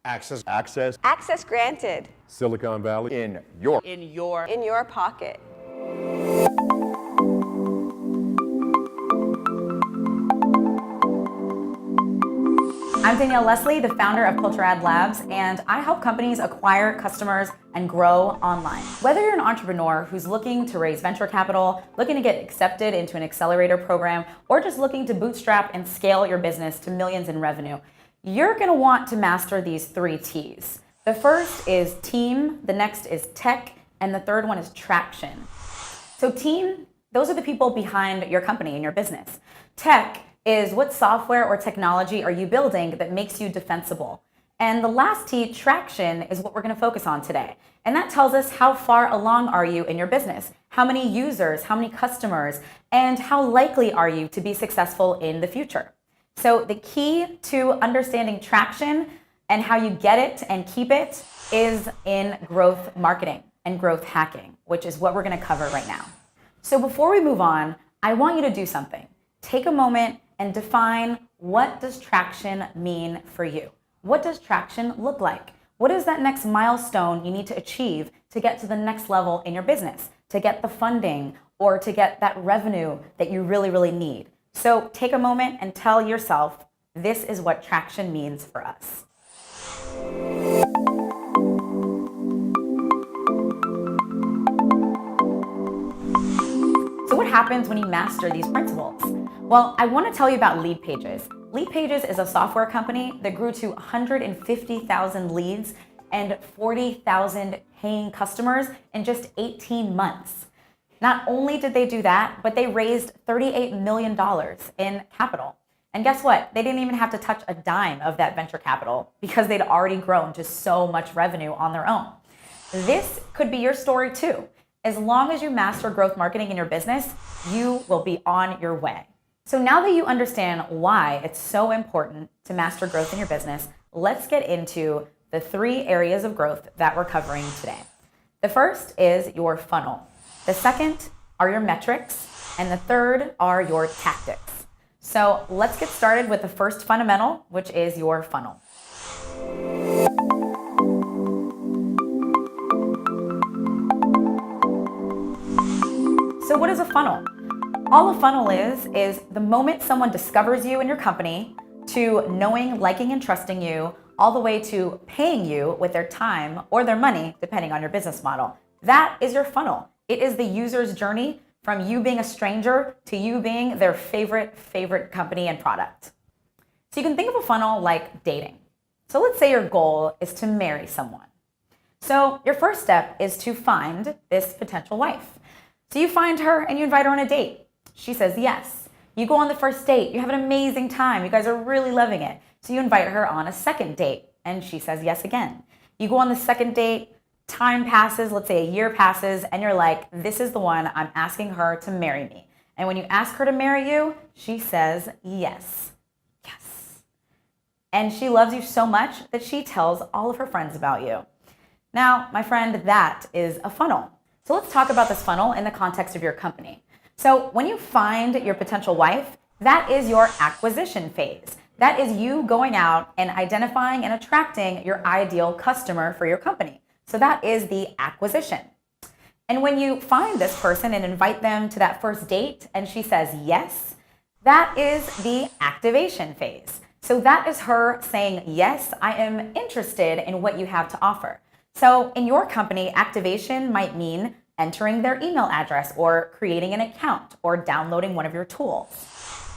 Access. Access granted. Silicon Valley. In your pocket. I'm Danielle Leslie, the founder of Culture Ad Labs, and I help companies acquire customers and grow online. Whether you're an entrepreneur who's looking to raise venture capital, looking to get accepted into an accelerator program, or just looking to bootstrap and scale your business to millions in revenue, you're gonna want to master these 3 T's. The first is team, the next is tech, and the third one is traction. So team, those are the people behind your company and your business. Tech is what software or technology are you building that makes you defensible. And the last T, traction, is what we're gonna focus on today. And that tells us how far along are you in your business, how many users, how many customers, and how likely are you to be successful in the future. So the key to understanding traction and how you get it and keep it is in growth marketing and growth hacking, which is what we're gonna cover right now. So before we move on, I want you to do something. Take a moment and define, what does traction mean for you? What does traction look like? What is that next milestone you need to achieve to get to the next level in your business, to get the funding or to get that revenue that you really, really need? So take a moment and tell yourself, this is what traction means for us. So what happens when you master these principles? Well, I want to tell you about Lead Pages. Lead Pages is a software company that grew to 150,000 leads and 40,000 paying customers in just 18 months. Not only did they do that, but they raised $38 million in capital. And guess what? They didn't even have to touch a dime of that venture capital because they'd already grown to so much revenue on their own. This could be your story too. As long as you master growth marketing in your business, you will be on your way. So now that you understand why it's so important to master growth in your business, let's get into the 3 areas of growth that we're covering today. The first is your funnel. The second are your metrics, and the third are your tactics. So let's get started with the first fundamental, which is your funnel. So what is a funnel? All a funnel is the moment someone discovers you and your company, to knowing, liking, and trusting you, all the way to paying you with their time or their money, depending on your business model. That is your funnel. It is the user's journey from you being a stranger to you being their favorite company and product. So you can think of a funnel like dating. So let's say your goal is to marry someone. So your first step is to find this potential wife. So you find her and you invite her on a date. She says yes. You go on the first date. You have an amazing time. You guys are really loving it. So you invite her on a second date and she says yes again. You go on the second date. Time passes, let's say a year passes, and you're like, this is the one, I'm asking her to marry me. And when you ask her to marry you, she says yes. Yes. And she loves you so much that she tells all of her friends about you. Now, my friend, that is a funnel. So let's talk about this funnel in the context of your company. So when you find your potential wife, that is your acquisition phase. That is you going out and identifying and attracting your ideal customer for your company. So that is the acquisition. And when you find this person and invite them to that first date and she says yes, that is the activation phase. So that is her saying, yes, I am interested in what you have to offer. So in your company, activation might mean entering their email address or creating an account or downloading one of your tools.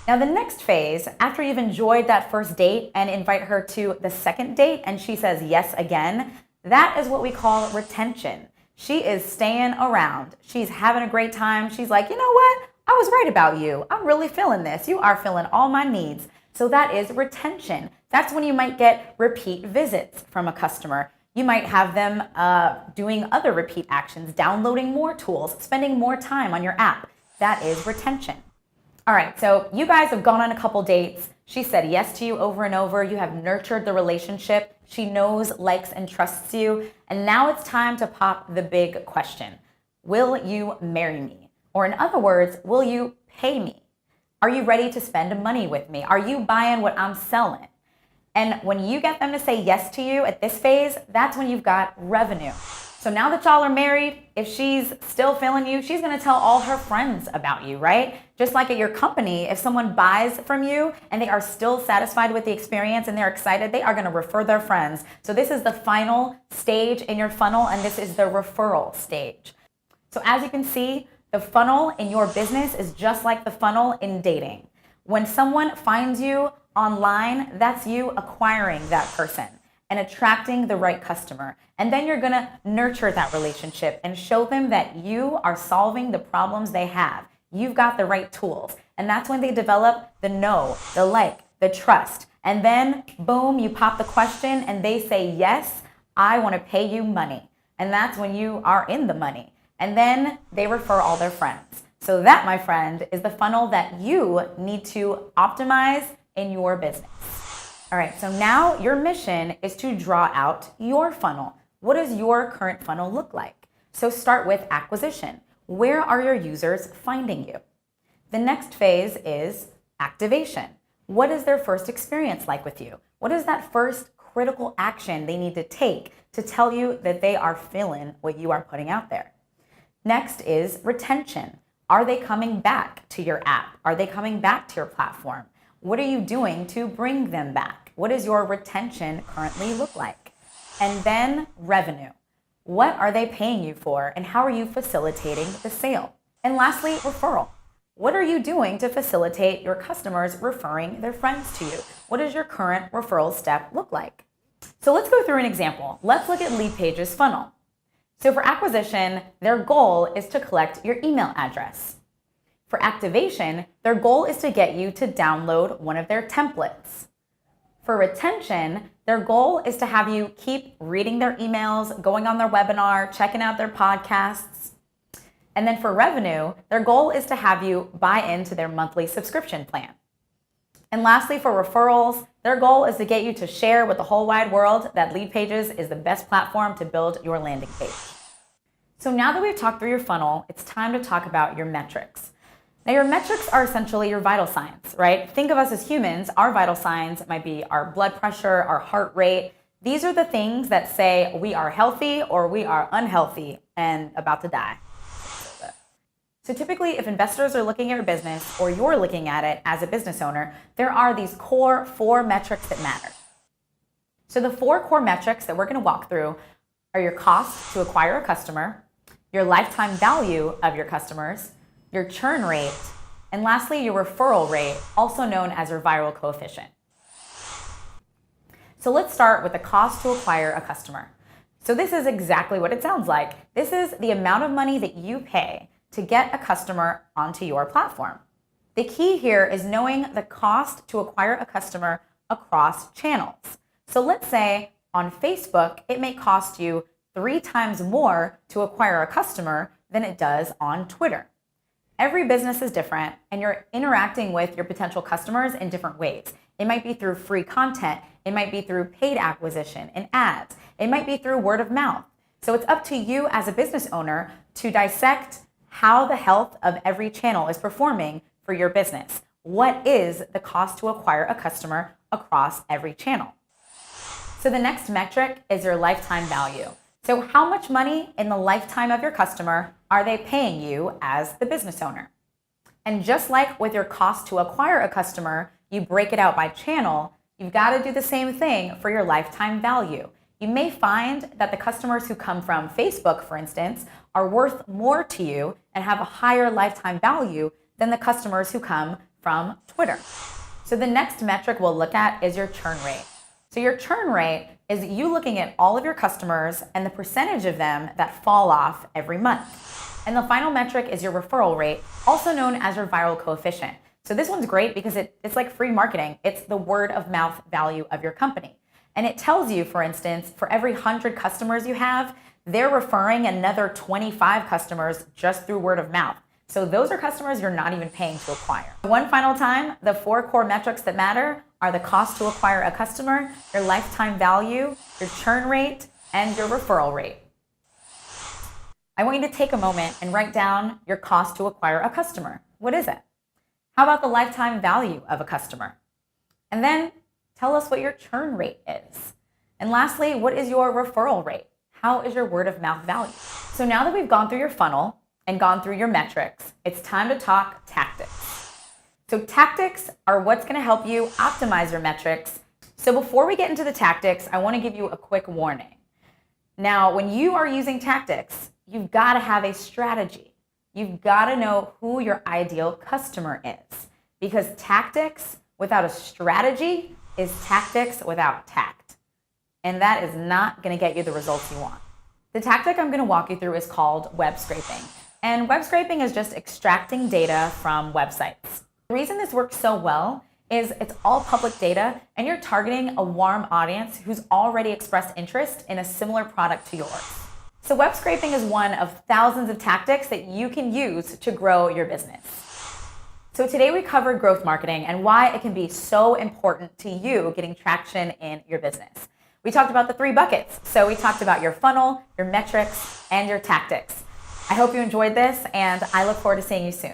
Now the next phase, after you've enjoyed that first date and invite her to the second date and she says yes again, that is what we call retention. She is staying around. She's having a great time. She's like, you know what? I was right about you. I'm really feeling this. You are filling all my needs. So that is retention. That's when you might get repeat visits from a customer. You might have them doing other repeat actions, downloading more tools, spending more time on your app. That is retention. All right, so you guys have gone on a couple dates. She said yes to you over and over. You have nurtured the relationship. She knows, likes, and trusts you. And now it's time to pop the big question. Will you marry me? Or in other words, will you pay me? Are you ready to spend money with me? Are you buying what I'm selling? And when you get them to say yes to you at this phase, that's when you've got revenue. So now that y'all are married, if she's still feeling you, she's gonna tell all her friends about you, right? Just like at your company, if someone buys from you and they are still satisfied with the experience and they're excited, they are gonna refer their friends. So this is the final stage in your funnel, and this is the referral stage. So as you can see, the funnel in your business is just like the funnel in dating. When someone finds you online, that's you acquiring that person and attracting the right customer. And then you're gonna nurture that relationship and show them that you are solving the problems they have. You've got the right tools. And that's when they develop the know, the like, the trust. And then boom, you pop the question and they say, yes, I wanna pay you money. And that's when you are in the money. And then they refer all their friends. So that, my friend, is the funnel that you need to optimize in your business. All right, so now your mission is to draw out your funnel. What does your current funnel look like? So start with acquisition. Where are your users finding you? The next phase is activation. What is their first experience like with you? What is that first critical action they need to take to tell you that they are feeling what you are putting out there? Next is retention. Are they coming back to your app? Are they coming back to your platform? What are you doing to bring them back? What does your retention currently look like? And then revenue. What are they paying you for and how are you facilitating the sale? And lastly, referral. What are you doing to facilitate your customers referring their friends to you? What does your current referral step look like? So let's go through an example. Let's look at Leadpage's funnel. So for acquisition, their goal is to collect your email address. For activation, their goal is to get you to download one of their templates. For retention, their goal is to have you keep reading their emails, going on their webinar, checking out their podcasts. And then for revenue, their goal is to have you buy into their monthly subscription plan. And lastly, for referrals, their goal is to get you to share with the whole wide world that Leadpages is the best platform to build your landing page. So now that we've talked through your funnel, it's time to talk about your metrics. Now, your metrics are essentially your vital signs, right? Think of us as humans. Our vital signs might be our blood pressure, our heart rate. These are the things that say we are healthy or we are unhealthy and about to die. So typically, if investors are looking at your business or you're looking at it as a business owner, there are these core 4 metrics that matter. So the 4 core metrics that we're going to walk through are your cost to acquire a customer, your lifetime value of your customers, your churn rate, and lastly, your referral rate, also known as your viral coefficient. So let's start with the cost to acquire a customer. So this is exactly what it sounds like. This is the amount of money that you pay to get a customer onto your platform. The key here is knowing the cost to acquire a customer across channels. So let's say on Facebook, it may cost you 3 times more to acquire a customer than it does on Twitter. Every business is different and you're interacting with your potential customers in different ways. It might be through free content. It might be through paid acquisition and ads. It might be through word of mouth. So it's up to you as a business owner to dissect how the health of every channel is performing for your business. What is the cost to acquire a customer across every channel? So the next metric is your lifetime value. So how much money in the lifetime of your customer are they paying you as the business owner? And just like with your cost to acquire a customer, you break it out by channel, you've got to do the same thing for your lifetime value. You may find that the customers who come from Facebook, for instance, are worth more to you and have a higher lifetime value than the customers who come from Twitter. So the next metric we'll look at is your churn rate. So your churn rate is you looking at all of your customers and the percentage of them that fall off every month. And the final metric is your referral rate, also known as your viral coefficient. So this one's great because it's like free marketing. It's the word of mouth value of your company. And it tells you, for instance, for every 100 customers you have, they're referring another 25 customers just through word of mouth. So those are customers you're not even paying to acquire. One final time, the 4 core metrics that matter are the cost to acquire a customer, your lifetime value, your churn rate, and your referral rate. I want you to take a moment and write down your cost to acquire a customer. What is it? How about the lifetime value of a customer? And then Tell us what your churn rate is. And lastly, what is your referral rate? How is your word of mouth value? So now that we've gone through your funnel and gone through your metrics, it's time to talk tactics. So tactics are what's going to help you optimize your metrics. So before we get into the tactics, I want to give you a quick warning. Now, when you are using tactics, you've got to have a strategy. You've got to know who your ideal customer is, because tactics without a strategy is tactics without tact. And that is not going to get you the results you want. The tactic I'm going to walk you through is called web scraping. And web scraping is just extracting data from websites. The reason this works so well is it's all public data and you're targeting a warm audience who's already expressed interest in a similar product to yours. So web scraping is one of thousands of tactics that you can use to grow your business. So today we covered growth marketing and why it can be so important to you getting traction in your business. We talked about the 3 buckets. So we talked about your funnel, your metrics, and your tactics. I hope you enjoyed this and I look forward to seeing you soon.